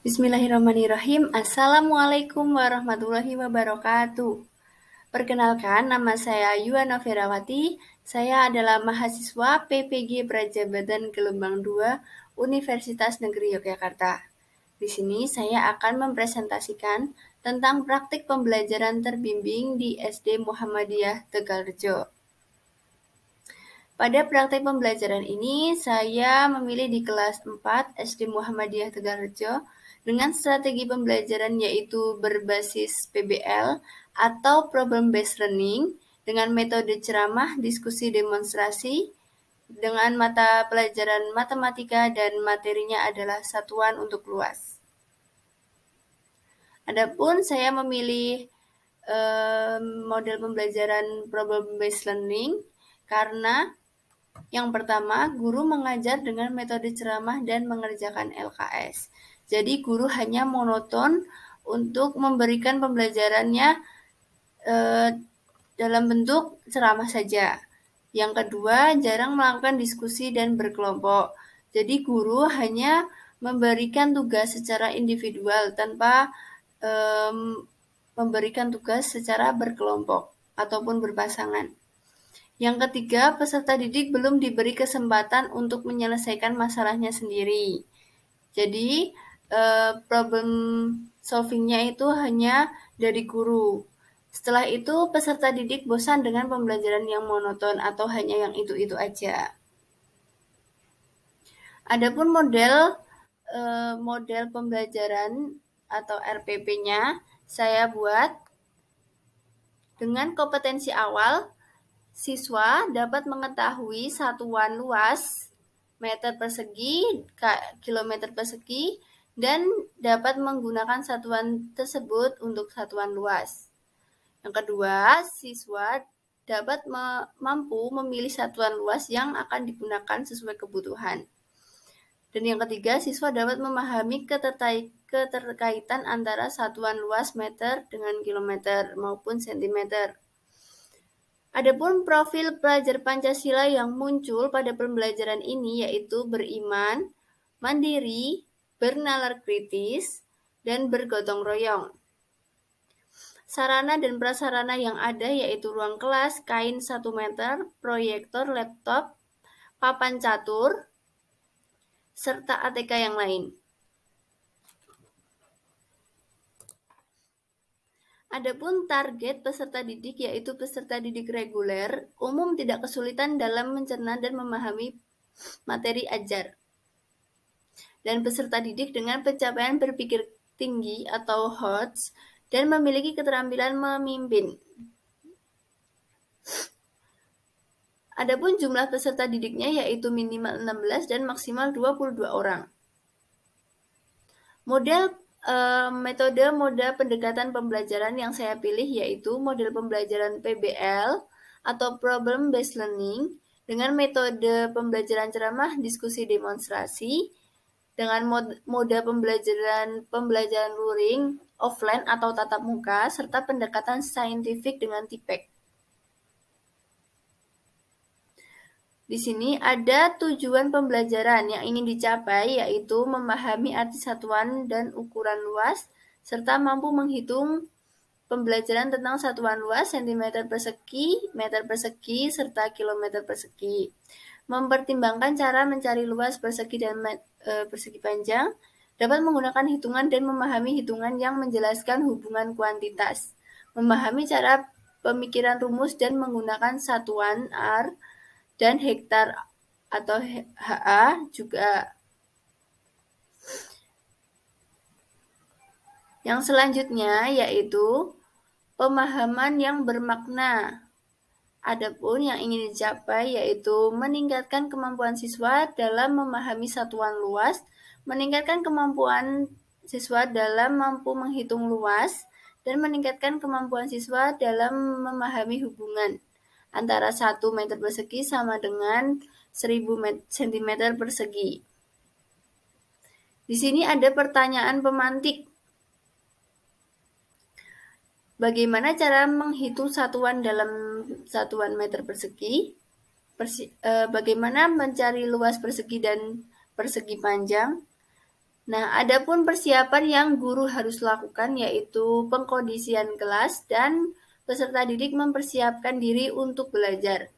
Bismillahirrahmanirrahim. Assalamualaikum warahmatullahi wabarakatuh. Perkenalkan, nama saya Yuwana Ferawati. Saya adalah mahasiswa PPG Prajabatan Gelombang 2 Universitas Negeri Yogyakarta. Di sini saya akan mempresentasikan tentang praktik pembelajaran terbimbing di SD Muhammadiyah Tegalrejo. Pada praktik pembelajaran ini, saya memilih di kelas 4 SD Muhammadiyah Tegalrejo dengan strategi pembelajaran yaitu berbasis PBL atau Problem Based Learning dengan metode ceramah, diskusi, demonstrasi, dengan mata pelajaran matematika dan materinya adalah satuan untuk luas. Adapun saya memilih model pembelajaran Problem Based Learning karena yang pertama, guru mengajar dengan metode ceramah dan mengerjakan LKS. Jadi guru hanya monoton untuk memberikan pembelajarannya dalam bentuk ceramah saja. Yang kedua, jarang melakukan diskusi dan berkelompok. Jadi guru hanya memberikan tugas secara individual tanpa memberikan tugas secara berkelompok ataupun berpasangan. Yang ketiga, peserta didik belum diberi kesempatan untuk menyelesaikan masalahnya sendiri. Jadi, problem solving-nya itu hanya dari guru. Setelah itu, peserta didik bosan dengan pembelajaran yang monoton atau hanya yang itu-itu aja. Adapun model pembelajaran atau RPP-nya saya buat dengan kompetensi awal. Siswa dapat mengetahui satuan luas, meter persegi, kilometer persegi, dan dapat menggunakan satuan tersebut untuk satuan luas. Yang kedua, siswa dapat mampu memilih satuan luas yang akan digunakan sesuai kebutuhan. Dan yang ketiga, siswa dapat memahami keterkaitan antara satuan luas meter dengan kilometer maupun sentimeter. Adapun profil pelajar Pancasila yang muncul pada pembelajaran ini yaitu beriman, mandiri, bernalar kritis, dan bergotong royong. Sarana dan prasarana yang ada yaitu ruang kelas, kain 1 meter, proyektor, laptop, papan catur, serta ATK yang lain. Adapun target peserta didik yaitu peserta didik reguler, umum tidak kesulitan dalam mencerna dan memahami materi ajar. Dan peserta didik dengan pencapaian berpikir tinggi atau HOTS dan memiliki keterampilan memimpin. Adapun jumlah peserta didiknya yaitu minimal 16 dan maksimal 22 orang. Metode pendekatan pembelajaran yang saya pilih yaitu model pembelajaran PBL atau Problem Based Learning dengan metode pembelajaran ceramah, diskusi, demonstrasi, dengan mode pembelajaran luring, offline atau tatap muka, serta pendekatan saintifik dengan TIPEC. Di sini ada tujuan pembelajaran yang ingin dicapai yaitu memahami arti satuan dan ukuran luas, serta mampu menghitung pembelajaran tentang satuan luas, sentimeter persegi, meter persegi, serta kilometer persegi. Mempertimbangkan cara mencari luas persegi dan persegi panjang, dapat menggunakan hitungan dan memahami hitungan yang menjelaskan hubungan kuantitas. Memahami cara pemikiran rumus dan menggunakan satuan R dan hektar atau HA juga. Yang selanjutnya yaitu pemahaman yang bermakna. Adapun yang ingin dicapai yaitu meningkatkan kemampuan siswa dalam memahami satuan luas, meningkatkan kemampuan siswa dalam mampu menghitung luas, dan meningkatkan kemampuan siswa dalam memahami hubungan antara 1 meter persegi sama dengan 1000 cm persegi. Di sini ada pertanyaan pemantik. Bagaimana cara menghitung satuan dalam satuan meter persegi? Bagaimana mencari luas persegi dan persegi panjang? Nah, adapun persiapan yang guru harus lakukan yaitu pengkondisian kelas dan peserta didik mempersiapkan diri untuk belajar.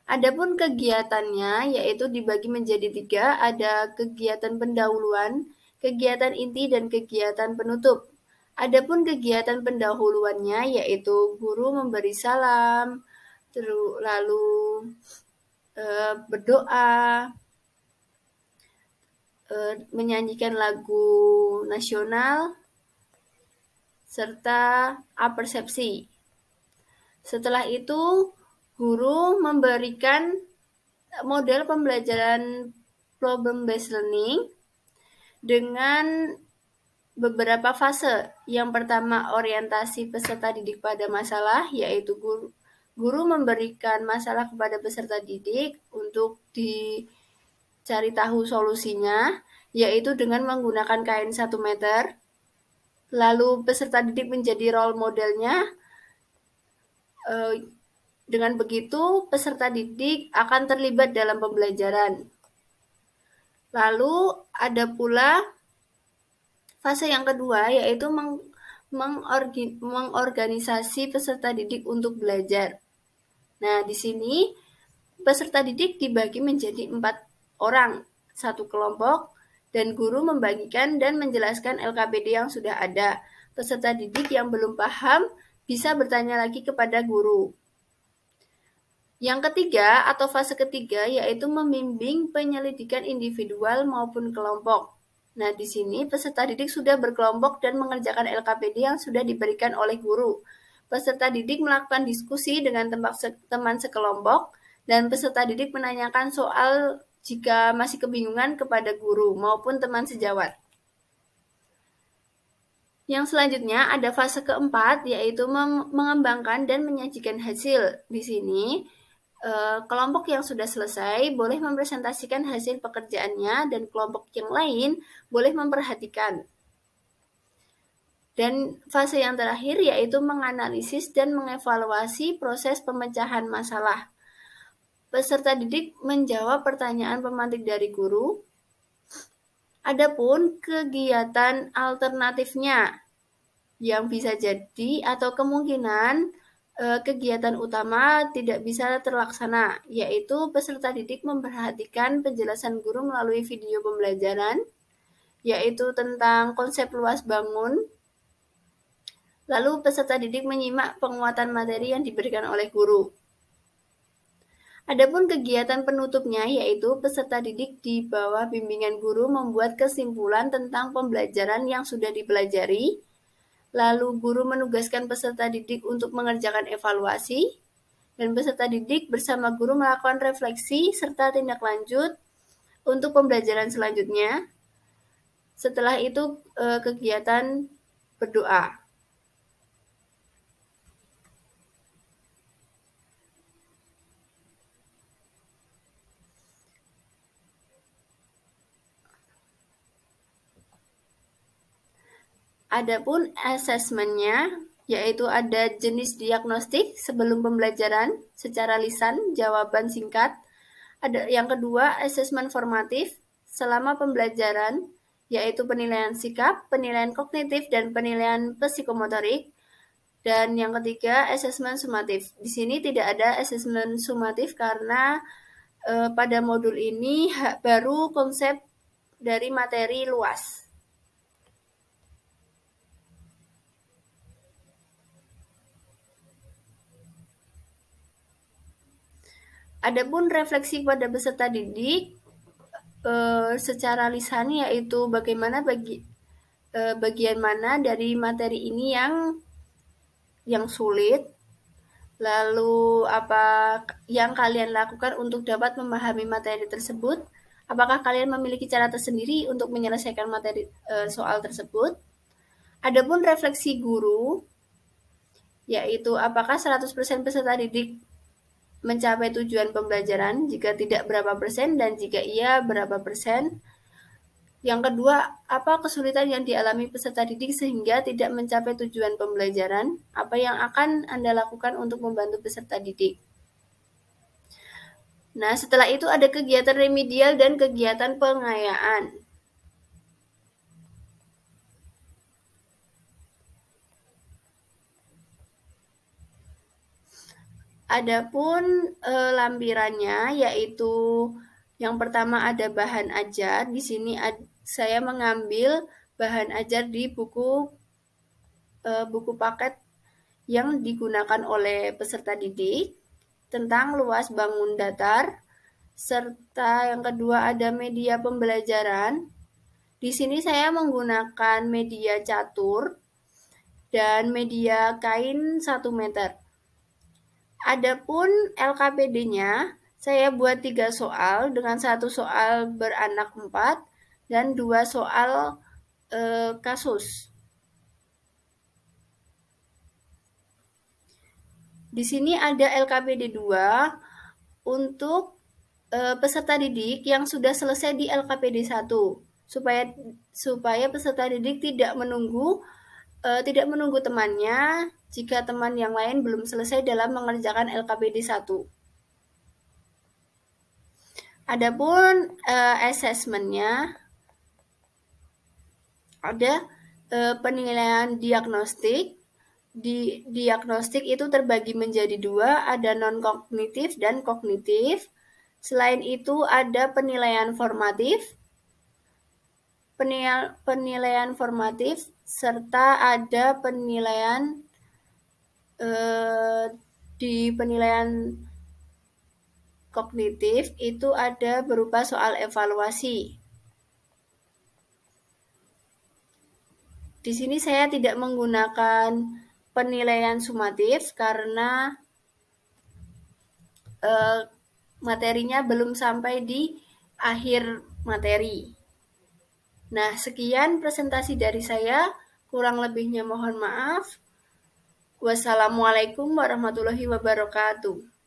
Adapun kegiatannya yaitu dibagi menjadi 3, ada kegiatan pendahuluan, kegiatan inti, dan kegiatan penutup. Adapun kegiatan pendahuluannya yaitu guru memberi salam, lalu berdoa, menyanyikan lagu nasional, serta apersepsi. Setelah itu, guru memberikan model pembelajaran problem-based learning dengan beberapa fase. Yang pertama, orientasi peserta didik pada masalah, yaitu guru memberikan masalah kepada peserta didik untuk dicari tahu solusinya, yaitu dengan menggunakan kain 1 meter. Lalu peserta didik menjadi role modelnya. Dengan begitu, peserta didik akan terlibat dalam pembelajaran. Lalu ada pula fase yang kedua, yaitu mengorganisasi peserta didik untuk belajar. Nah, di sini peserta didik dibagi menjadi 4 orang, 1 kelompok, dan guru membagikan dan menjelaskan LKPD yang sudah ada. Peserta didik yang belum paham bisa bertanya lagi kepada guru. Yang ketiga atau fase ketiga yaitu membimbing penyelidikan individual maupun kelompok. Nah, di sini peserta didik sudah berkelompok dan mengerjakan LKPD yang sudah diberikan oleh guru. Peserta didik melakukan diskusi dengan teman sekelompok dan peserta didik menanyakan soal jika masih kebingungan kepada guru maupun teman sejawat. Yang selanjutnya ada fase keempat yaitu mengembangkan dan menyajikan hasil. Di sini kelompok yang sudah selesai boleh mempresentasikan hasil pekerjaannya dan kelompok yang lain boleh memperhatikan. Dan fase yang terakhir yaitu menganalisis dan mengevaluasi proses pemecahan masalah. Peserta didik menjawab pertanyaan pemantik dari guru. Adapun kegiatan alternatifnya yang bisa jadi atau kemungkinan kegiatan utama tidak bisa terlaksana, yaitu peserta didik memperhatikan penjelasan guru melalui video pembelajaran, yaitu tentang konsep luas bangun. Lalu peserta didik menyimak penguatan materi yang diberikan oleh guru. Adapun kegiatan penutupnya yaitu peserta didik di bawah bimbingan guru membuat kesimpulan tentang pembelajaran yang sudah dipelajari. Lalu guru menugaskan peserta didik untuk mengerjakan evaluasi, dan peserta didik bersama guru melakukan refleksi serta tindak lanjut untuk pembelajaran selanjutnya. Setelah itu kegiatan berdoa. Adapun asesmennya, yaitu ada jenis diagnostik sebelum pembelajaran secara lisan, jawaban singkat. Ada yang kedua, asesmen formatif selama pembelajaran, yaitu penilaian sikap, penilaian kognitif, dan penilaian psikomotorik. Dan yang ketiga, asesmen sumatif. Di sini tidak ada asesmen sumatif karena pada modul ini baru konsep dari materi luas. Adapun refleksi pada peserta didik secara lisan yaitu bagaimana bagian mana dari materi ini yang sulit, lalu apa yang kalian lakukan untuk dapat memahami materi tersebut, apakah kalian memiliki cara tersendiri untuk menyelesaikan materi soal tersebut. Adapun refleksi guru yaitu apakah 100% peserta didik mencapai tujuan pembelajaran, jika tidak berapa persen, dan jika iya berapa persen. Yang kedua, apa kesulitan yang dialami peserta didik sehingga tidak mencapai tujuan pembelajaran? Apa yang akan Anda lakukan untuk membantu peserta didik? Nah, setelah itu ada kegiatan remedial dan kegiatan pengayaan. Adapun lampirannya yaitu yang pertama ada bahan ajar. Di sini saya mengambil bahan ajar di buku paket yang digunakan oleh peserta didik tentang luas bangun datar, serta yang kedua ada media pembelajaran. Di sini saya menggunakan media catur dan media kain 1 meter. Adapun LKPD-nya, saya buat 3 soal dengan 1 soal beranak 4 dan 2 soal kasus. Di sini ada LKPD 2 untuk peserta didik yang sudah selesai di LKPD 1 supaya peserta didik tidak menunggu temannya jika teman yang lain belum selesai dalam mengerjakan LKPD 1. Adapun asesmennya ada penilaian diagnostik. Diagnostik itu terbagi menjadi 2, ada non-kognitif dan kognitif. Selain itu ada penilaian formatif, serta ada penilaian di penilaian kognitif itu ada berupa soal evaluasi. Di sini saya tidak menggunakan penilaian sumatif karena materinya belum sampai di akhir materi. Nah, sekian presentasi dari saya. Kurang lebihnya mohon maaf. Wassalamualaikum warahmatullahi wabarakatuh.